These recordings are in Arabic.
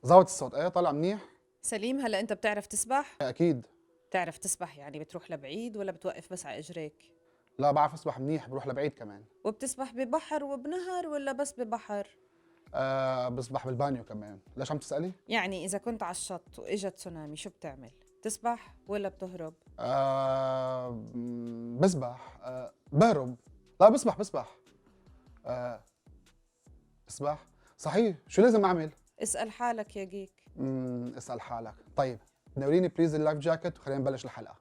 ظبط الصوت. ايه طالع منيح. سليم، هلا انت بتعرف تسبح؟ اكيد. بتعرف تسبح يعني بتروح لبعيد ولا بتوقف بس على اجريك؟ لا بعرف اسبح منيح، بروح لبعيد كمان. وبتسبح ببحر وبنهر ولا بس ببحر؟ بسبح بالبانيو كمان. ليش عم تسألي؟ يعني اذا كنت على الشط واجا تسونامي شو بتعمل؟ تسبح ولا بتهرب؟ بسبح. بهرب. لا بسبح. آه بسبح. صحيح، شو لازم اعمل؟ اسأل حالك يا جيك. اسأل حالك. طيب نوريني بليز اللايف جاكيت وخلينا نبلش الحلقة.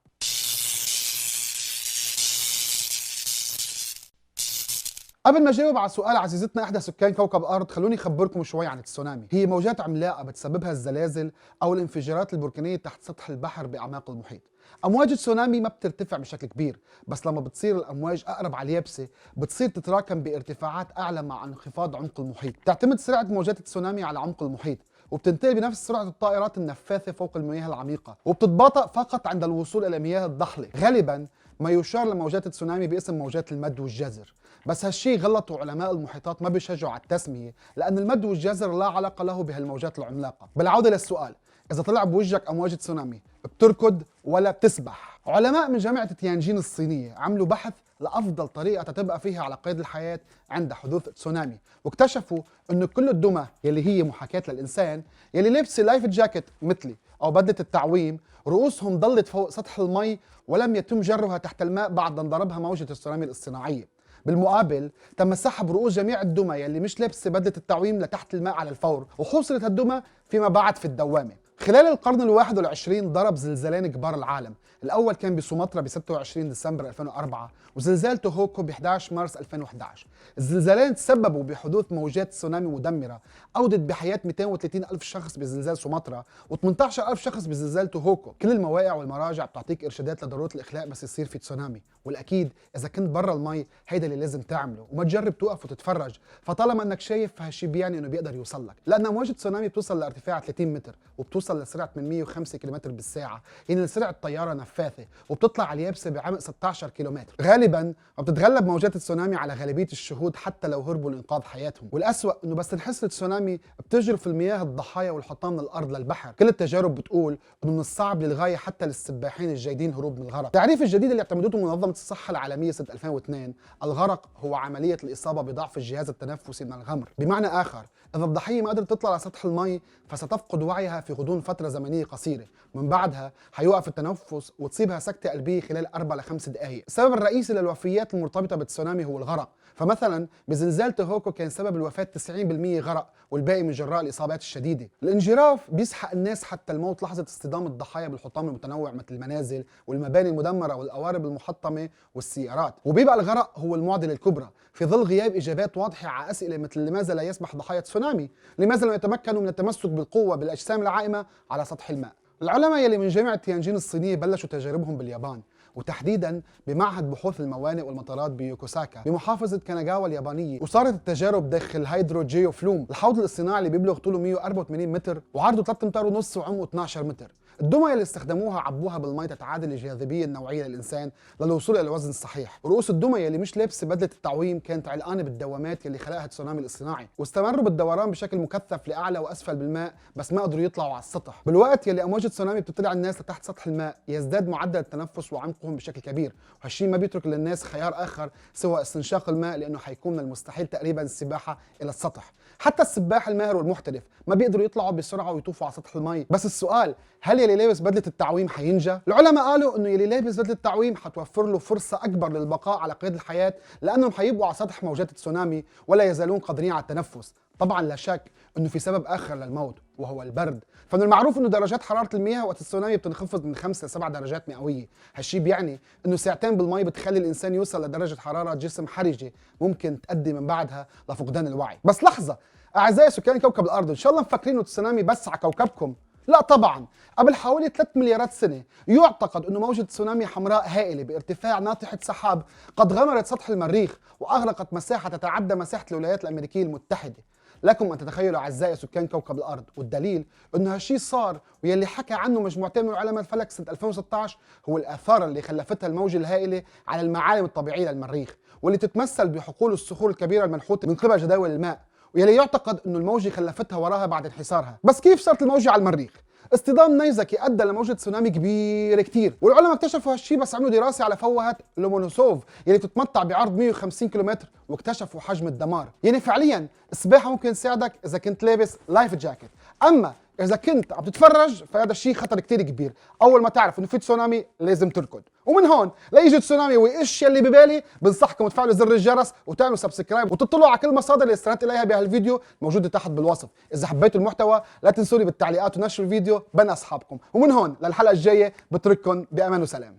قبل ما جاوب على سؤال عزيزتنا احدى سكان كوكب الارض، خلوني اخبركم شوي عن التسونامي. هي موجات عملاقه بتسببها الزلازل او الانفجارات البركانيه تحت سطح البحر باعماق المحيط. امواج التسونامي ما بترتفع بشكل كبير، بس لما بتصير الامواج اقرب على اليابسه بتصير تتراكم بارتفاعات اعلى مع انخفاض عمق المحيط. تعتمد سرعه موجات التسونامي على عمق المحيط، وبتنتقل بنفس سرعه الطائرات النفاثه فوق المياه العميقه، وبتتباطأ فقط عند الوصول الى مياه الضحله. غالبا ما يشار لموجات التسونامي باسم موجات المد والجزر، بس هالشي غلط وعلماء المحيطات ما بيشجعوا على التسمية، لأن المد والجزر لا علاقة له بهالموجات العملاقة. بالعودة للسؤال، إذا طلع بوجهك أمواج تسونامي بتركض ولا بتسبح؟ علماء من جامعة تيانجين الصينية عملوا بحث لأفضل طريقة تتبقى فيها على قيد الحياة عند حدوث تسونامي، واكتشفوا إنه كل الدمى يلي هي محاكاة للإنسان يلي لابسة لايف جاكيت مثلي أو بدلة التعويم رؤوسهم ضلت فوق سطح المي ولم يتم جرها تحت الماء بعد أن ضربها موجة التسونامي الاصطناعية. بالمقابل تم سحب رؤوس جميع الدمى يلي مش لابسه بدله التعويم لتحت الماء على الفور، وحوصلت هالدمى فيما بعد في الدوامه. خلال القرن الواحد والعشرين ضرب زلزالين كبار العالم، الأول كان بسومطرة ب 26 ديسمبر 2004 وزلزال توهوكو ب 11 مارس 2011. الزلزالين تسببوا بحدوث موجات تسونامي مدمرة أودت بحياة 230 ألف شخص بزلزال سومطرة و18 ألف شخص بزلزال توهوكو. كل المواقع والمراجع بتعطيك إرشادات لضرورة الإخلاء بس يصير في تسونامي، والأكيد إذا كنت برا المي هيدا اللي لازم تعمله، وما تجرب توقف وتتفرج، فطالما انك شايف فهالشي بيعني انه بيقدر يوصل لك، لان امواج التسونامي بتوصل لارتفاع 30 متر وبتوصل لسرعه من 105 كيلومتر بالساعه، يعني لسرعه طياره نفاثه، وبتطلع على اليابسه بعمق 16 كيلومتر. غالبا ما بتتغلب موجات التسونامي على غالبيه الشهود حتى لو هربوا لانقاذ حياتهم، والاسوأ انه بس تنحس التسونامي بتجرف المياه الضحايا والحطام من الارض للبحر. كل التجارب بتقول انه من الصعب للغايه حتى للسباحين الجيدين هروب من الغرق. التعريف الجديد اللي اعتمدته منظمه الصحه العالميه سنه 2002: الغرق هو عملية الإصابة بضعف الجهاز التنفسي من الغمر. بمعنى آخر، إذا الضحية ما قدرت تطلع على سطح المي فستفقد وعيها في غضون فترة زمنية قصيرة، من بعدها حيوقف التنفس وتصيبها سكتة قلبية خلال 4 ل 5 دقائق. السبب الرئيسي للوفيات المرتبطة بالتسونامي هو الغرق، فمثلا بزلزال توهوكو كان سبب الوفاة 90% غرق والباقي من جراء الإصابات الشديدة. الانجراف بيسحق الناس حتى الموت لحظة اصطدام الضحايا بالحطام المتنوع مثل المنازل والمباني المدمرة والقوارب المحطمة والسيارات. وبيبقى الغرق هو المعضلة الكبرى في ظل غياب إجابات واضحة على أسئلة مثل لماذا لا يسبح ضحايا تسونامي؟ لماذا لا يتمكنوا من التمسك بالقوة بالأجسام العائمة على سطح الماء؟ العلماء يلي من جامعة تيانجين الصينية بلشوا تجاربهم باليابان، وتحديدا بمعهد بحوث الموانئ والمطارات بيوكوساكا بمحافظة كاناغاوا اليابانية، وصارت التجارب داخل هيدرو جيو فلوم، الحوض الاصطناعي اللي بيبلغ طوله 184 متر وعرضه 3 امتار ونص وعمقه 12 متر. الدمى اللي استخدموها عبوها بالمي تتعادل الجاذبيه النوعيه للانسان للوصول الى الوزن الصحيح، ورؤوس الدمى اللي مش لابسه بدله التعويم كانت علقانه بالدوامات اللي خلقها التسونامي الاصطناعي، واستمروا بالدوران بشكل مكثف لاعلى واسفل بالماء بس ما قدروا يطلعوا على السطح. بالوقت يلي امواج التسونامي بتطلع الناس لتحت سطح الماء يزداد معدل التنفس وعمقهم بشكل كبير، وهالشيء ما بيترك للناس خيار اخر سوى استنشاق الماء، لانه حيكون من المستحيل تقريبا السباحه الى السطح. حتى السباح الماهر والمحترف ما بيقدروا يطلعوا بسرعه ويطوفوا على سطح المي. بس السؤال، هل يلي لابس بدله التعويم حينجى؟ العلماء قالوا انه يلي لابس بدله التعويم حتوفر له فرصه اكبر للبقاء على قيد الحياه، لانهم حيبقوا على سطح موجات التسونامي ولا يزالون قادرين على التنفس. طبعا لا شك انه في سبب اخر للموت وهو البرد، فمن المعروف انه درجات حراره المياه وقت التسونامي بتنخفض من 5 ل 7 درجات مئويه. هالشيء بيعني انه ساعتين بالمي بتخلي الانسان يوصل لدرجه حراره جسم حرجه ممكن تؤدي من بعدها لفقدان الوعي. بس لحظه اعزائي سكان كوكب الارض، ان شاء الله مفكرين انه التسونامي بس على كوكبكم؟ لا طبعا. قبل حوالي 3 مليارات سنه يعتقد انه موجه تسونامي حمراء هائله بارتفاع ناطحه سحاب قد غمرت سطح المريخ واغرقت مساحه تتعدى مساحه الولايات الامريكيه المتحده. لكم ان تتخيلوا اعزائي سكان كوكب الارض، والدليل انه هالشيء صار ويلي حكى عنه مجموعتين من علماء الفلك سنه 2016 هو الاثار اللي خلفتها الموجه الهائله على المعالم الطبيعيه للمريخ، واللي تتمثل بحقول الصخور الكبيره المنحوته من قبل جداول الماء، ويلي يعتقد انه الموجة خلفتها وراها بعد انحسارها. بس كيف صارت الموجة على المريخ؟ اصطدام نيزكي ادى لموجة تسونامي كبيرة كتير، والعلماء اكتشفوا هالشي بس عملوا دراسة على فوهة لومونوسوف يلي تتمطع بعرض 150 كيلومتر، واكتشفوا حجم الدمار. يعني فعليا السباحة ممكن تساعدك اذا كنت لابس لايف جاكيت، اما اذا كنت عم تتفرج فهذا الشيء خطر كتير كبير. اول ما تعرف انه في تسونامي لازم تركض. ومن هون ليجي تسونامي ويقش يلي ببالي، بنصحكم تفعلوا زر الجرس وتعملوا سبسكرايب وتطلعوا على كل المصادر اللي استندت اليها بهالفيديو موجوده تحت بالوصف. اذا حبيتوا المحتوى لا تنسوني بالتعليقات ونشروا الفيديو بين اصحابكم. ومن هون للحلقه الجايه بترككم بامان وسلام.